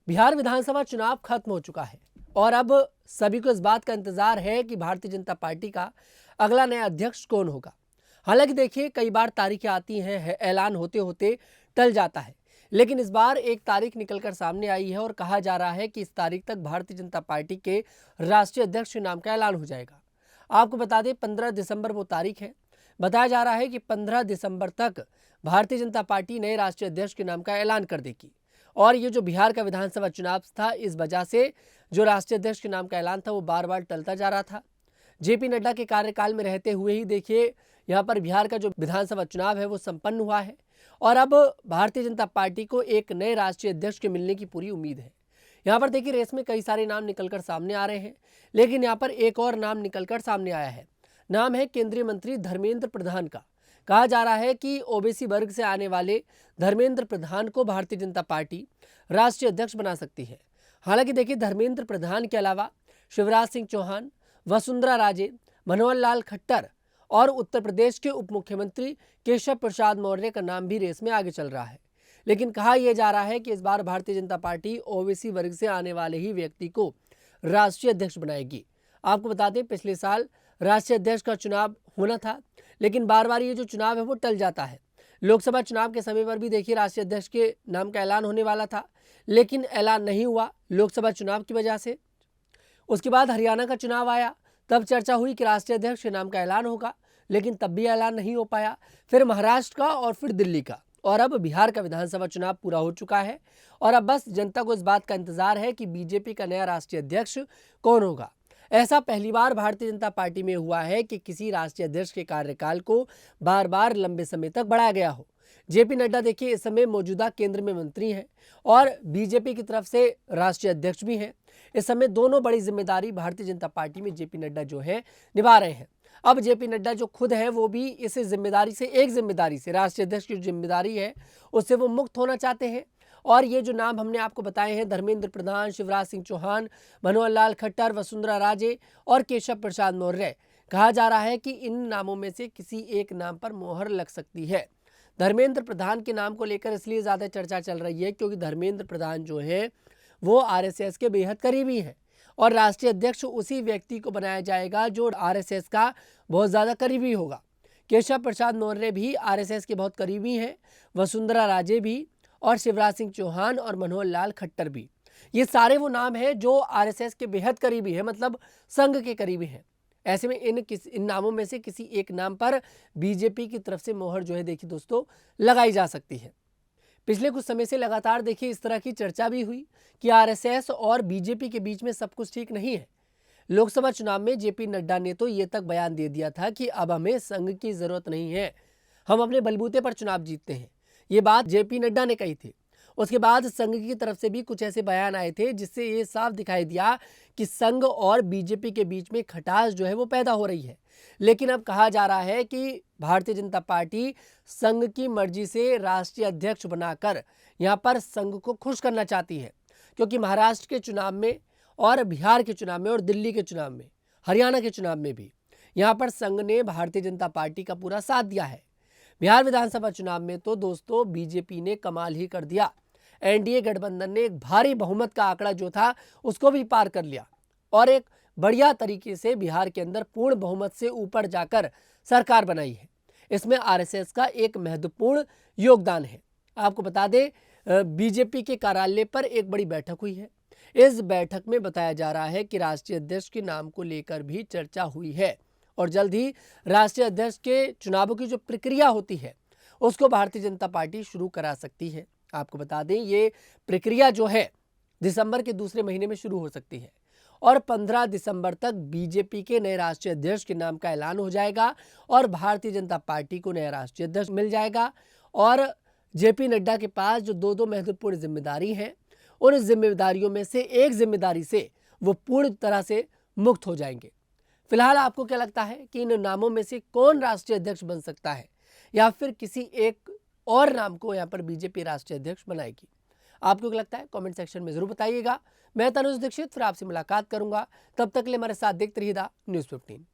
बिहार विधानसभा चुनाव खत्म हो चुका है और अब सभी को इस बात का इंतजार है कि भारतीय जनता पार्टी का अगला नया अध्यक्ष कौन होगा। हालांकि देखिए, कई बार तारीखें आती हैं, ऐलान होते होते टल जाता है, लेकिन इस बार एक तारीख निकलकर सामने आई है और कहा जा रहा है कि इस तारीख तक भारतीय जनता पार्टी के राष्ट्रीय अध्यक्ष के नाम का ऐलान हो जाएगा। आपको बता दें, 15 दिसंबर वो तारीख है। बताया जा रहा है कि 15 दिसंबर तक भारतीय जनता पार्टी नए राष्ट्रीय अध्यक्ष के नाम का ऐलान कर देगी। और ये जो बिहार का विधानसभा चुनाव था, इस वजह से जो राष्ट्रीय अध्यक्ष के नाम का ऐलान था वो बार बार टलता जा रहा था। जेपी नड्डा के कार्यकाल में रहते हुए ही देखिए, यहाँ पर बिहार का जो विधानसभा चुनाव है वो संपन्न हुआ है और अब भारतीय जनता पार्टी को एक नए राष्ट्रीय अध्यक्ष के मिलने की पूरी उम्मीद है। यहाँ पर देखिए, रेस में कई सारे नाम निकलकर सामने आ रहे हैं, लेकिन यहाँ पर एक और नाम निकलकर सामने आया है। नाम है केंद्रीय मंत्री धर्मेंद्र प्रधान का। कहा जा रहा है कि ओबीसी वर्ग से आने वाले धर्मेंद्र प्रधान को भारतीय जनता पार्टी राष्ट्रीय अध्यक्ष बना सकती है। हालांकि देखिए, धर्मेंद्र प्रधान के अलावा शिवराज सिंह चौहान, वसुंधरा राजे, मनोहर लाल खट्टर और उत्तर प्रदेश के उप मुख्यमंत्री केशव प्रसाद मौर्य का नाम भी रेस में आगे चल रहा है। लेकिन कहा यह जा रहा है कि इस बार भारतीय जनता पार्टी ओबीसी वर्ग से आने वाले ही व्यक्ति को राष्ट्रीय अध्यक्ष बनाएगी। आपको बता दें, पिछले साल राष्ट्रीय अध्यक्ष का चुनाव होना था, लेकिन बार बार ये जो चुनाव है वो टल जाता है। लोकसभा चुनाव के समय पर भी देखिए, राष्ट्रीय अध्यक्ष के नाम का ऐलान होने वाला था, लेकिन ऐलान नहीं हुआ लोकसभा चुनाव की वजह से। उसके बाद हरियाणा का चुनाव आया, तब चर्चा हुई कि राष्ट्रीय अध्यक्ष के नाम का ऐलान होगा, लेकिन तब भी ऐलान नहीं हो पाया। फिर महाराष्ट्र का और फिर दिल्ली का, और अब बिहार का विधानसभा चुनाव पूरा हो चुका है और अब बस जनता को इस बात का इंतजार है कि बीजेपी का नया राष्ट्रीय अध्यक्ष कौन होगा। ऐसा पहली बार भारतीय जनता पार्टी में हुआ है कि किसी राष्ट्रीय अध्यक्ष के कार्यकाल को बार बार लंबे समय तक बढ़ाया गया हो। जेपी नड्डा देखिए, इस समय मौजूदा केंद्र में मंत्री हैं और बीजेपी की तरफ से राष्ट्रीय अध्यक्ष भी हैं। इस समय दोनों बड़ी जिम्मेदारी भारतीय जनता पार्टी में जेपी नड्डा जो है निभा रहे हैं। अब जेपी नड्डा जो खुद है वो भी इस जिम्मेदारी से राष्ट्रीय अध्यक्ष की जिम्मेदारी है उससे वो मुक्त होना चाहते हैं। और ये जो नाम हमने आपको बताए हैं, धर्मेंद्र प्रधान, शिवराज सिंह चौहान, मनोहर लाल खट्टर, वसुंधरा राजे और केशव प्रसाद मौर्य, कहा जा रहा है कि इन नामों में से किसी एक नाम पर मोहर लग सकती है। धर्मेंद्र प्रधान के नाम को लेकर इसलिए ज़्यादा चर्चा चल रही है क्योंकि धर्मेंद्र प्रधान जो है वो आरएसएस के बेहद करीबी हैं और राष्ट्रीय अध्यक्ष उसी व्यक्ति को बनाया जाएगा जो आरएसएस का बहुत ज़्यादा करीबी होगा। केशव प्रसाद मौर्य भी आरएसएस के बहुत करीबी हैं, वसुंधरा राजे भी, और शिवराज सिंह चौहान और मनोहर लाल खट्टर भी। ये सारे वो नाम हैं जो आरएसएस के बेहद करीबी है, मतलब संघ के करीबी हैं। ऐसे में इन नामों में से किसी एक नाम पर बीजेपी की तरफ से मोहर जो है देखिए दोस्तों लगाई जा सकती है। पिछले कुछ समय से लगातार देखिए इस तरह की चर्चा भी हुई कि आरएसएस और बीजेपी के बीच में सब कुछ ठीक नहीं है। लोकसभा चुनाव में जेपी नड्डा ने तो ये तक बयान दे दिया था कि अब हमें संघ की जरूरत नहीं है, हम अपने बलबूते पर चुनाव जीतते हैं। ये बात जेपी नड्डा ने कही थी। उसके बाद संघ की तरफ से भी कुछ ऐसे बयान आए थे जिससे ये साफ दिखाई दिया कि संघ और बीजेपी के बीच में खटास जो है वो पैदा हो रही है। लेकिन अब कहा जा रहा है कि भारतीय जनता पार्टी संघ की मर्जी से राष्ट्रीय अध्यक्ष बनाकर यहाँ पर संघ को खुश करना चाहती है, क्योंकि महाराष्ट्र के चुनाव में और बिहार के चुनाव में और दिल्ली के चुनाव में, हरियाणा के चुनाव में भी यहाँ पर संघ ने भारतीय जनता पार्टी का पूरा साथ दिया है। बिहार विधानसभा चुनाव में तो दोस्तों बीजेपी ने कमाल ही कर दिया। एनडीए गठबंधन ने एक भारी बहुमत का आंकड़ा जो था उसको भी पार कर लिया और एक बढ़िया तरीके से बिहार के अंदर पूर्ण बहुमत से ऊपर जाकर सरकार बनाई है। इसमें आरएसएस का एक महत्वपूर्ण योगदान है। आपको बता दें, बीजेपी के कार्यालय पर एक बड़ी बैठक हुई है। इस बैठक में बताया जा रहा है कि राष्ट्रीय अध्यक्ष के नाम को लेकर भी चर्चा हुई है और जल्द ही राष्ट्रीय अध्यक्ष के चुनावों की जो प्रक्रिया होती है उसको भारतीय जनता पार्टी शुरू करा सकती है। आपको बता दें, ये प्रक्रिया जो है दिसंबर के दूसरे महीने में शुरू हो सकती है और 15 दिसंबर तक बीजेपी के नए राष्ट्रीय अध्यक्ष के नाम का ऐलान हो जाएगा और भारतीय जनता पार्टी को नया राष्ट्रीय अध्यक्ष मिल जाएगा। और जेपी नड्डा के पास जो दो महत्वपूर्ण जिम्मेदारी हैं, उन जिम्मेदारियों में से एक जिम्मेदारी से वो पूर्ण तरह से मुक्त हो जाएंगे। फिलहाल आपको क्या लगता है कि इन नामों में से कौन राष्ट्रीय अध्यक्ष बन सकता है, या फिर किसी एक और नाम को यहाँ पर बीजेपी राष्ट्रीय अध्यक्ष बनाएगी? आपको क्या लगता है कमेंट सेक्शन में जरूर बताइएगा। मैं तनुज दीक्षित फिर आपसे मुलाकात करूंगा, तब तक के लिए हमारे साथ देखते रहिएगा न्यूज़ 15।